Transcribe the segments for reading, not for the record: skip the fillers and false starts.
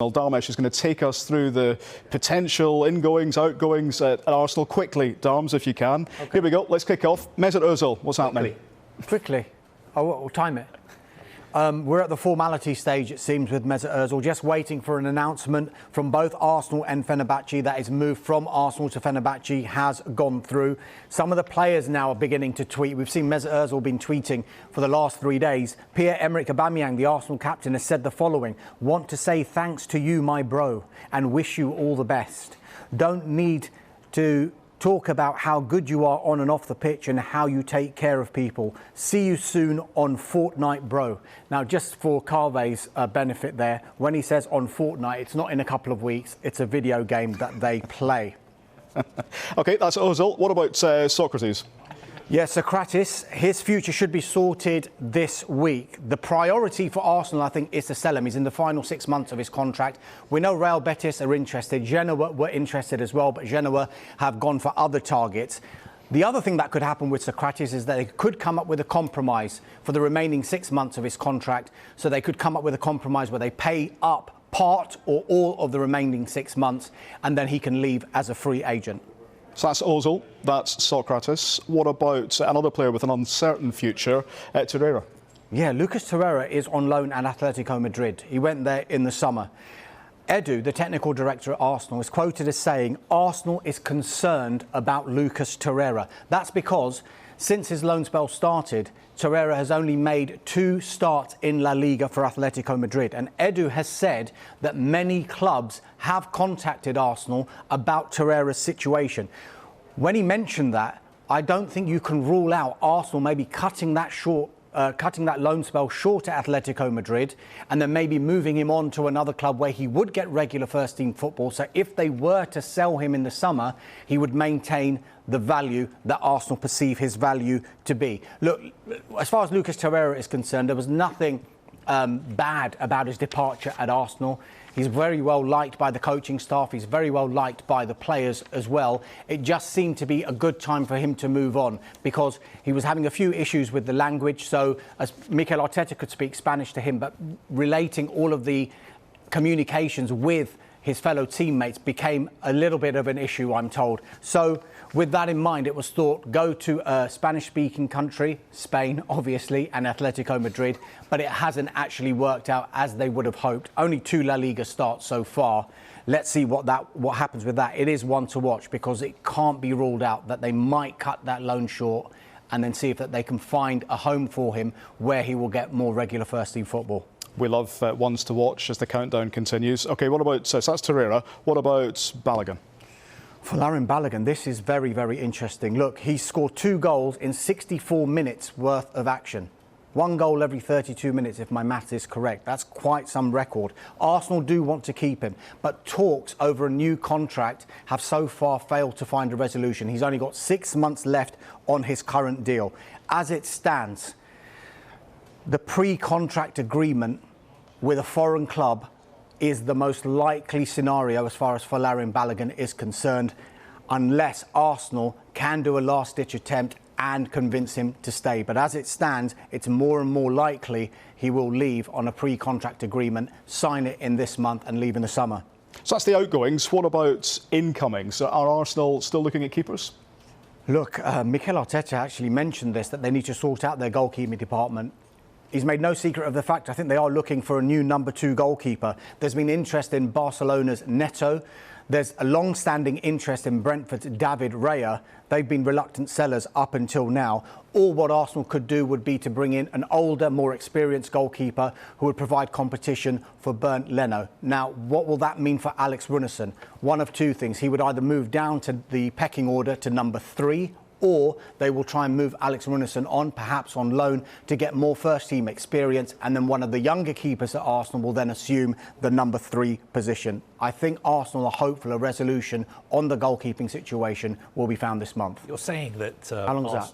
Dharmesh is going to take us through the potential ingoings, outgoings at Arsenal quickly. Dharms, if you can. Okay. Here we go. Let's kick off. Mesut Ozil, what's happening? Quickly. Oh, we'll time it. We're at the formality stage, it seems, with Mesut Ozil, just waiting for an announcement from both Arsenal and Fenerbahce that his move from Arsenal to Fenerbahce has gone through. Some of the players now are beginning to tweet. We've seen Mesut Ozil been tweeting for the last 3 days. Pierre-Emerick Aubameyang, the Arsenal captain, has said the following: "Want to say thanks to you, my bro, and wish you all the best. Don't need to talk about how good you are on and off the pitch and how you take care of people. See you soon on Fortnite, bro." Now, just for Kaveh's benefit there, when he says on Fortnite, it's not in a couple of weeks. It's a video game that they play. OK, that's Ozil. What about Socrates? Yes, Socrates, his future should be sorted this week. The priority for Arsenal, I think, is to sell him. He's in the final 6 months of his contract. We know Real Betis are interested. Genoa were interested as well, but Genoa have gone for other targets. The other thing that could happen with Socrates is that they could come up with a compromise for the remaining 6 months of his contract. So they could come up with a compromise where they pay up part or all of the remaining 6 months, and then he can leave as a free agent. So that's Ozil, that's Socrates. What about another player with an uncertain future, Torreira? Yeah, Lucas Torreira is on loan at Atletico Madrid. He went there in the summer. Edu, the technical director at Arsenal, is quoted as saying Arsenal is concerned about Lucas Torreira. That's because since his loan spell started, Torreira has only made 2 starts in La Liga for Atletico Madrid. And Edu has said that many clubs have contacted Arsenal about Torreira's situation. When he mentioned that, I don't think you can rule out Arsenal maybe cutting that loan spell short at Atletico Madrid and then maybe moving him on to another club where he would get regular first-team football. So if they were to sell him in the summer, he would maintain the value that Arsenal perceive his value to be. Look, as far as Lucas Torreira is concerned, there was nothing bad about his departure at Arsenal. He's very well liked by the coaching staff. He's very well liked by the players as well. It just seemed to be a good time for him to move on because he was having a few issues with the language. So as Mikel Arteta could speak Spanish to him, but relating all of the communications with his fellow teammates became a little bit of an issue, I'm told. So with that in mind, it was thought go to a Spanish-speaking country, Spain, obviously, and Atletico Madrid, but it hasn't actually worked out as they would have hoped. Only 2 La Liga starts so far. Let's see what happens with that. It is one to watch because it can't be ruled out that they might cut that loan short and then see if that they can find a home for him where he will get more regular first-team football. We love ones to watch as the countdown continues. OK, what about, so that's Torreira. What about Balogun? Folarin Balogun, this is very, very interesting. Look, he scored 2 goals in 64 minutes worth of action. 1 goal every 32 minutes, if my maths is correct. That's quite some record. Arsenal do want to keep him, but talks over a new contract have so far failed to find a resolution. He's only got 6 months left on his current deal. As it stands, the pre-contract agreement with a foreign club is the most likely scenario as far as Folarin Balogun is concerned, unless Arsenal can do a last-ditch attempt and convince him to stay. But as it stands, it's more and more likely he will leave on a pre-contract agreement, sign it in this month and leave in the summer. So that's the outgoings. What about incomings? Are Arsenal still looking at keepers? Look, Mikel Arteta actually mentioned this, that they need to sort out their goalkeeping department. He's made no secret of the fact, I think they are looking for a new number 2 goalkeeper. There's been interest in Barcelona's Neto. There's a long-standing interest in Brentford's David Raya. They've been reluctant sellers up until now. All what Arsenal could do would be to bring in an older, more experienced goalkeeper who would provide competition for Bernd Leno. Now, what will that mean for Alex Runarsson? One of 2 things. He would either move down to the pecking order to number 3, or they will try and move Alex Runarsson on, perhaps on loan, to get more first-team experience, and then one of the younger keepers at Arsenal will then assume the number 3 position. I think Arsenal are hopeful a resolution on the goalkeeping situation will be found this month. You're saying that... How long is that?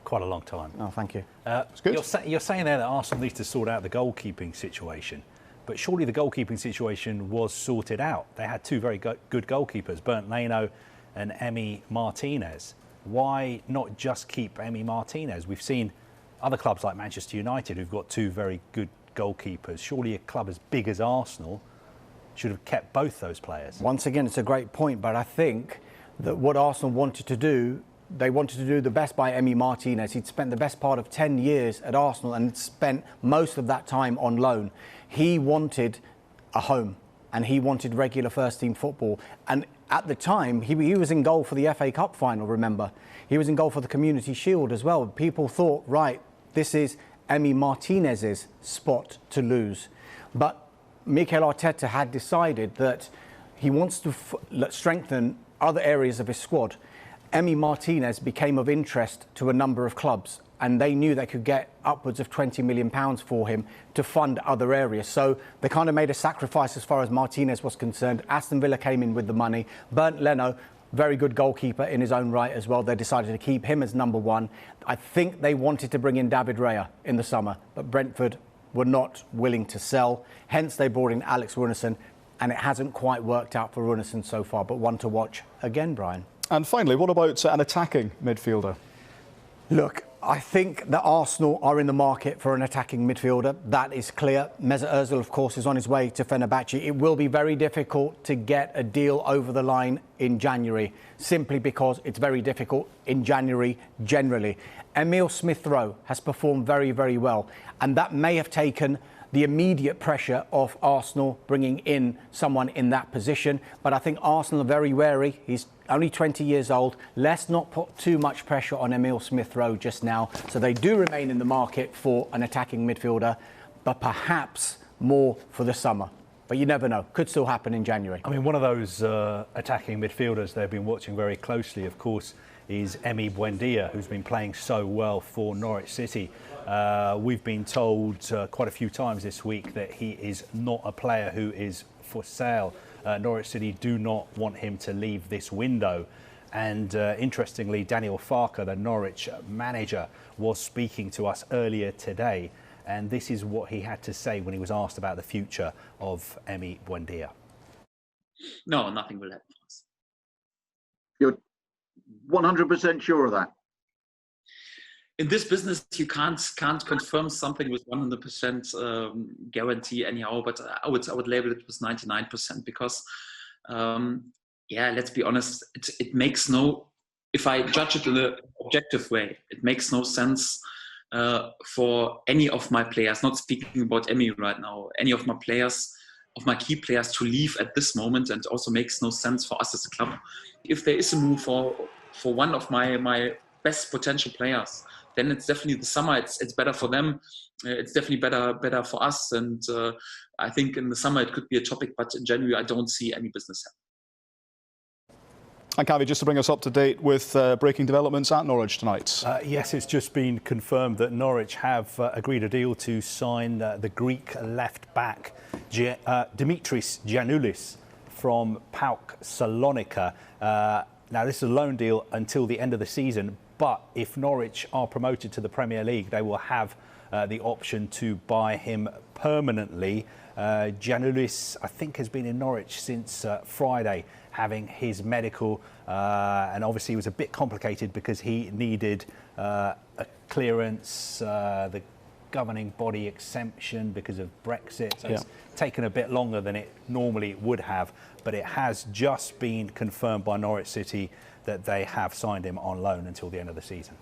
Quite a long time. Oh, thank you. It's good. You're saying there that Arsenal needs to sort out the goalkeeping situation, but surely the goalkeeping situation was sorted out. They had 2 very good goalkeepers, Bernd Leno and Emmy Martinez. Why not just keep Emmy Martinez? We've seen other clubs like Manchester United who've got 2 very good goalkeepers. Surely a club as big as Arsenal should have kept both those players. Once again, it's a great point, but I think that what Arsenal wanted to do, they wanted to do the best by Emmy Martinez. He'd spent the best part of 10 years at Arsenal and spent most of that time on loan. He wanted a home and he wanted regular first-team football. And at the time, he was in goal for the FA Cup final, remember? He was in goal for the Community Shield as well. People thought, right, this is Emmy Martinez's spot to lose. But Mikel Arteta had decided that he wants to strengthen other areas of his squad. Emmy Martinez became of interest to a number of clubs, and they knew they could get upwards of £20 million for him to fund other areas. So they kind of made a sacrifice as far as Martinez was concerned. Aston Villa came in with the money. Bernd Leno, very good goalkeeper in his own right as well. They decided to keep him as number one. I think they wanted to bring in David Raya in the summer, but Brentford were not willing to sell. Hence, they brought in Alex Runarsson, and it hasn't quite worked out for Runarsson so far, but one to watch again, Brian. And finally, what about an attacking midfielder? Look, I think that Arsenal are in the market for an attacking midfielder. That is clear. Mesut Ozil, of course, is on his way to Fenerbahce. It will be very difficult to get a deal over the line in January, simply because it's very difficult in January generally. Emil Smith-Rowe has performed very, very well, and that may have taken the immediate pressure of Arsenal bringing in someone in that position. But I think Arsenal are very wary. He's only 20 years old. Let's not put too much pressure on Emil Smith-Rowe just now. So they do remain in the market for an attacking midfielder, but perhaps more for the summer. But you never know. Could still happen in January. I mean, one of those attacking midfielders they've been watching very closely, of course, is Emmy Buendia, who's been playing so well for Norwich City. We've been told quite a few times this week that he is not a player who is for sale. Norwich City do not want him to leave this window. And interestingly, Daniel Farke, the Norwich manager, was speaking to us earlier today. And this is what he had to say when he was asked about the future of Emmy Buendia. No, nothing will happen for us. You're 100% sure of that? In this business, you can't confirm something with 100% guarantee anyhow. But I would label it with 99% because, let's be honest, it makes no. If I judge it in an objective way, it makes no sense for any of my players. Not speaking about Emmy right now, any of my players, of my key players, to leave at this moment, and also makes no sense for us as a club. If there is a move for one of my best potential players, then it's definitely the summer. It's better for them. It's definitely better for us. And I think in the summer it could be a topic, but in January I don't see any business happening. And Kaveh, just to bring us up to date with breaking developments at Norwich tonight. Yes, it's just been confirmed that Norwich have agreed a deal to sign the Greek left-back Dimitris Giannoulis from PAOK Salonika. Now, this is a loan deal until the end of the season, but if Norwich are promoted to the Premier League, they will have the option to buy him permanently. Giannoulis, I think, has been in Norwich since Friday, having his medical, and obviously it was a bit complicated because he needed a clearance, the governing body exemption because of Brexit. So it's taken a bit longer than it normally would have, but it has just been confirmed by Norwich City that they have signed him on loan until the end of the season.